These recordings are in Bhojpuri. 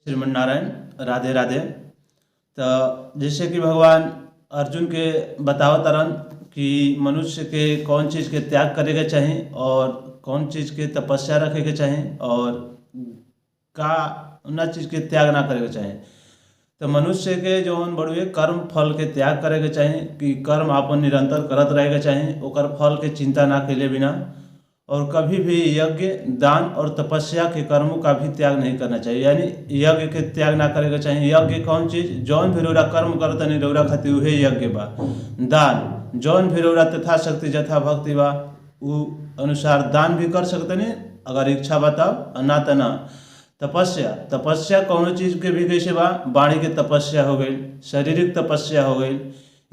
श्रीमन नारायण, राधे राधे। तो जैसे कि भगवान अर्जुन के बतावत तरन कि मनुष्य के कौन चीज़ के त्याग करे के चाही और कौन चीज़ के तपस्या रखे के चाही और का उन चीज़ के त्याग ना करे के चाही। तो मनुष्य के जौन बड़ुए कर्म फल के त्याग करे के चाही कि कर्म आपन निरंतर करत रहे के चाही, ओकर फल के चिंता ना कैले बिना, और कभी भी यज्ञ दान और तपस्या के कर्मों का भी त्याग नहीं करना चाहिए। यानी यज्ञ के त्याग ना करे के चाहिए। यज्ञ कौन चीज, जौन भी रौरा कर्म करता नहीं रौरा खातिर उहे यज्ञ बा। दान जौन भी रौरा तथा शक्ति जथा भक्ति बा उ अनुसार दान भी कर सकते नहीं अगर इच्छा बा तब, ना तो ना। तपस्या कौनो चीज के भी कैसे बा, वाणी के तपस्या हो गई, शारीरिक तपस्या हो गई।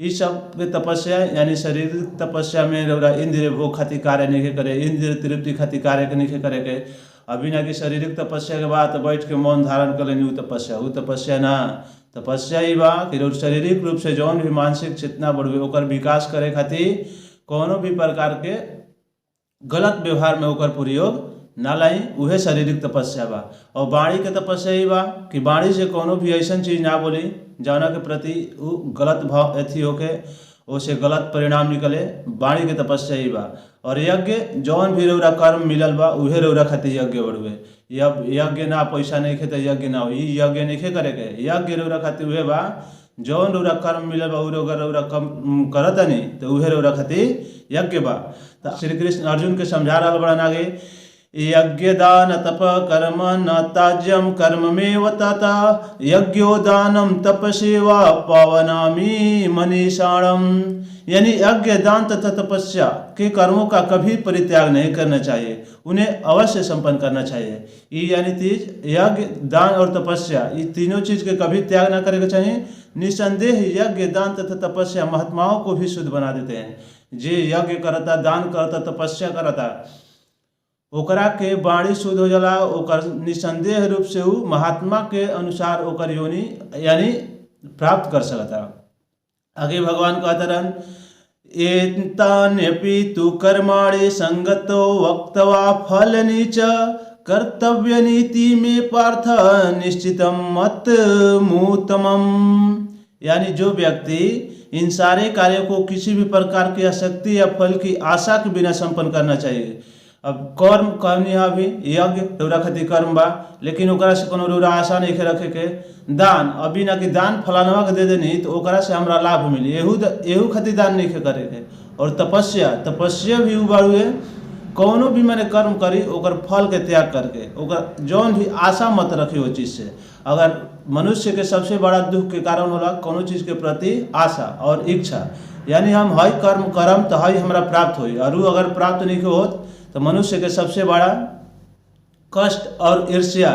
इस सब के तपस्या यानी शारीरिक तपस्या में रौरा इंद्रिय भोग खातिर कार्य नहीं करे, इंद्रिय तृप्ति खातिर कार्य नहीं करे के। अभी ना कि शारीरिक तपस्या के बाद बैठ के मौन धारण कर लेनी उ तपस्या ना। तपस्या ही बा कि शारीरिक रूप से जौन भी मानसिक चेतना बढ़े ओकर विकास करे खातिर कोनो भी प्रकार के गलत व्यवहार में ओकर प्रयोग ना लाई, उहे शारीरिक तपस्या बा। और वाणी के तपस्या ही बा कि वाणी से कोनो भी ऐसा चीज ना बोली जौना के प्रति उ गलत भाव अथी होके ओसे गलत परिणाम निकले, वाणी के तपस्या ही बा। और यज्ञ जौन भी रौरा कर्म मिलल बा उहे रौरा खातिर यज्ञ बढ़ुए। यज्ञ ना पैसा नहीं खे तो यज्ञ ना हो, यज्ञ नहीं खे करे के। यज्ञ रौरा खातिर उहे बा जौन रौरा कर्म मिलल बा रौरा कम करत नहीं तो उहे रौरा खातिर यज्ञ बा। तो श्री कृष्ण अर्जुन के समझा रहा बड़ा आगे, यज्ञ दान तप कर्म न त्याज्यम कर्म में तथा यज्ञो दानम तपसेवा पावनामी मनीषाणम। यानी यज्ञ दान तथा तपस्या के कर्मों का कभी परित्याग नहीं करना चाहिए, उन्हें अवश्य संपन्न करना चाहिए। ये यानी तीज यज्ञ दान और तपस्या ये तीनों चीज के कभी त्याग ना करे के चाहिए। निसंदेह यज्ञ दान तथा तपस्या महात्माओं को भी शुद्ध बना देते हैं। जे यज्ञ करता, दान करता, तपस्या करता, ओकरा के वाणी शुद्ध हो जाला, ओकर निसंदेह रूप से वो महात्मा के अनुसार ओकर योनि यानी प्राप्त कर सकता। आगे भगवान कहते रहन, एतान्यपि तु कर्माणि संगतो वक्तवा फल नीच कर्तव्य नीति में पार्थ निश्चितम मत मूतमम। यानी जो व्यक्ति इन सारे कार्यों को किसी भी प्रकार की आसक्ति या फल की आशा के बिना संपन्न करना चाहिए। अब कर्म करनी है, अभी यज्ञ रौरा खातिर कर्म बा, लेकिन ओकरा से कोनो रौरा आशा नहीं के रखे के। दान अभी ना कि दान फलानवा के दे देनी तो ओकरा से हमरा लाभ मिली, एहू खातिर दान नहीं के करे के। और तपस्या भी उबाड़ुए कौनो भी मैंने कर्म करी ओकर फल के त्याग करके ओकर जौन भी आशा मत रखी वो चीज़ से। अगर मनुष्य के सबसे बड़ा दुख के कारण होला कोनो चीज़ के प्रति आशा और इच्छा, यानी हम हई कर्म करम तो हई हमरा प्राप्त होई, और वो अगर प्राप्त नहीं होत तो मनुष्य के सबसे बड़ा कष्ट और ईर्ष्या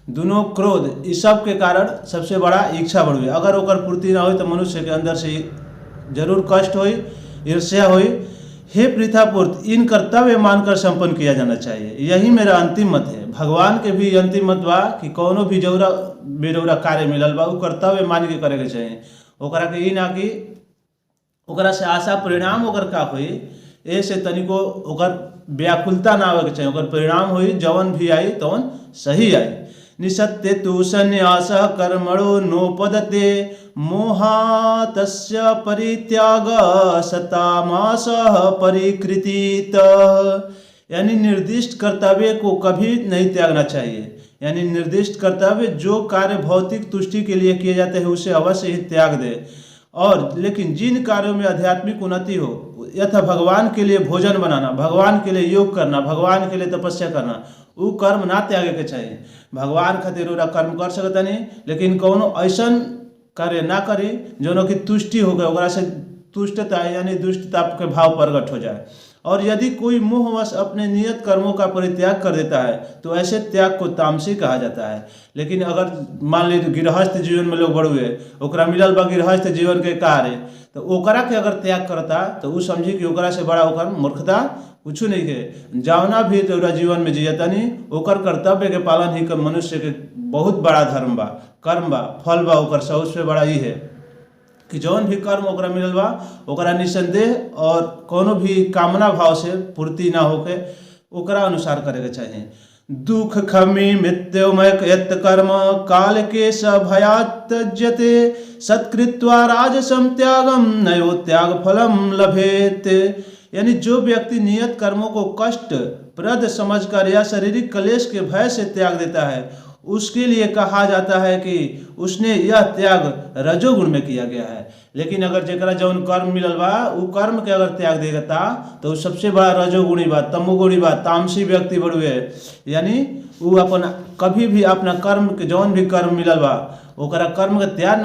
दोनों क्रोध इस सब के कारण सबसे बड़ा इच्छा बढ़ुए। अगर ओकर पूर्ति ना हो तो मनुष्य के अंदर से जरूर कष्ट होई, ईर्ष्या होई। हे पृथापूर्त इन कर्तव्य मानकर संपन्न किया जाना चाहिए, यही मेरा अंतिम मत है। भगवान के भी अंतिम मत बा कि कोनो भी जौरा बेरौरा कार्य मिलल बा वो कर्तव्य मान के करे के चाहिए। ओकरा के ई ना कि ओकरा से आशा परिणाम ओकर का होई ऐसे तनिको ओकर व्याकुलता ना आवे के चाहिए। ओकर परिणाम होई जवन भी आई तवन सही आई। निसत्ते तु संन्यास कर्मणो नोपदते मोहातस्य परित्याग सतामासः परिकृतित। यानी निर्दिष्ट कर्तव्य को कभी नहीं त्यागना चाहिए। यानी निर्दिष्ट कर्तव्य जो कार्य भौतिक तुष्टि के लिए किए जाते हैं उसे अवश्य ही त्याग दे। और लेकिन जिन कार्यों में आध्यात्मिक उन्नति हो, यथा भगवान के लिए भोजन बनाना, भगवान के लिए योग करना, भगवान के लिए तपस्या करना, वो कर्म ना त्यागे के चाहिए। भगवान खातिर ओरा कर्म कर सकता नहीं, लेकिन कोनो ऐसा कार्य ना करी जो कि तुष्टि हो गए, ओकरा से तुष्टता यानी दुष्टता के भाव प्रकट हो जाए। और यदि कोई मोहवश अपने नियत कर्मों का परित्याग कर देता है तो ऐसे त्याग को तामसी कहा जाता है। लेकिन अगर मान लीजिए गृहस्थ जीवन में लोग बढ़ुए, ओकरा मिलल बा गृहस्थ जीवन के कार्य, तो ओकरा के अगर त्याग करता तो वो समझी कि ओकरा से बड़ा ओकर मूर्खता कुछ नहीं है। जौना भी तोरा जीवन में जियता नहीं ओकर कर्तव्य के पालन ही कर मनुष्य के बहुत बड़ा धर्म बा, कर्म बा, फल बा। ओकर सबसे बड़ा ई है कि जौन भी कर्म ओकरा मिलल बा ओकरा निसंदेह और कोनो भी कामना भाव से पूर्ति ना होके ओकरा अनुसार करे के चाहिए। दुख खमी मृत्युमय यत् कर्म काल के भयात् त्यज्यते सत्कृत्वा राजसम त्यागम नयो त्याग फलम लभेत। यानी जो व्यक्ति नियत कर्मों को कष्ट प्रद समझकर या शारीरिक क्लेश के भय से त्याग देता है, उसके लिए कहा जाता है कि उसने यह त्याग रजोगुण में किया गया है। लेकिन अगर जेकरा जौन कर्म मिलल बा उ कर्म के अगर त्याग देता तो सबसे बड़ा रजोगुणी बा, तमोगुणी बा, तामसी व्यक्ति बड़ुए। यानी उ अपन कभी भी अपना कर्म के जौन भी कर्म मिलल बा ओकरा कर्म के त्याग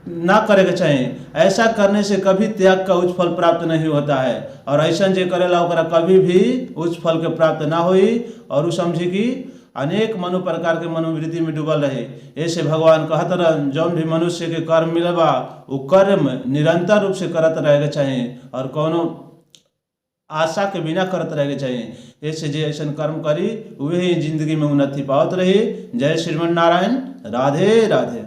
ना करे के चाहिए। ऐसा करने से कभी त्याग का उच्च फल प्राप्त नहीं होता है, और ऐसा जे करेला ओकरा कभी भी उच्च फल के प्राप्त ना होई, और उ समझी कि अनेक मनु प्रकार के मनोवृत्ति में डूबल रहे। ऐसे भगवान कहत रहन जौन भी मनुष्य के कर्म मिलल बा वो कर्म निरंतर रूप से करत रहे के चाहिए और कोनो आशा के बिना करत रहे के चाहिए। ऐसे जे ऐसा कर्म करी वही जिंदगी में उन्नति पावत रही। जय श्रीमन नारायण। राधे राधे।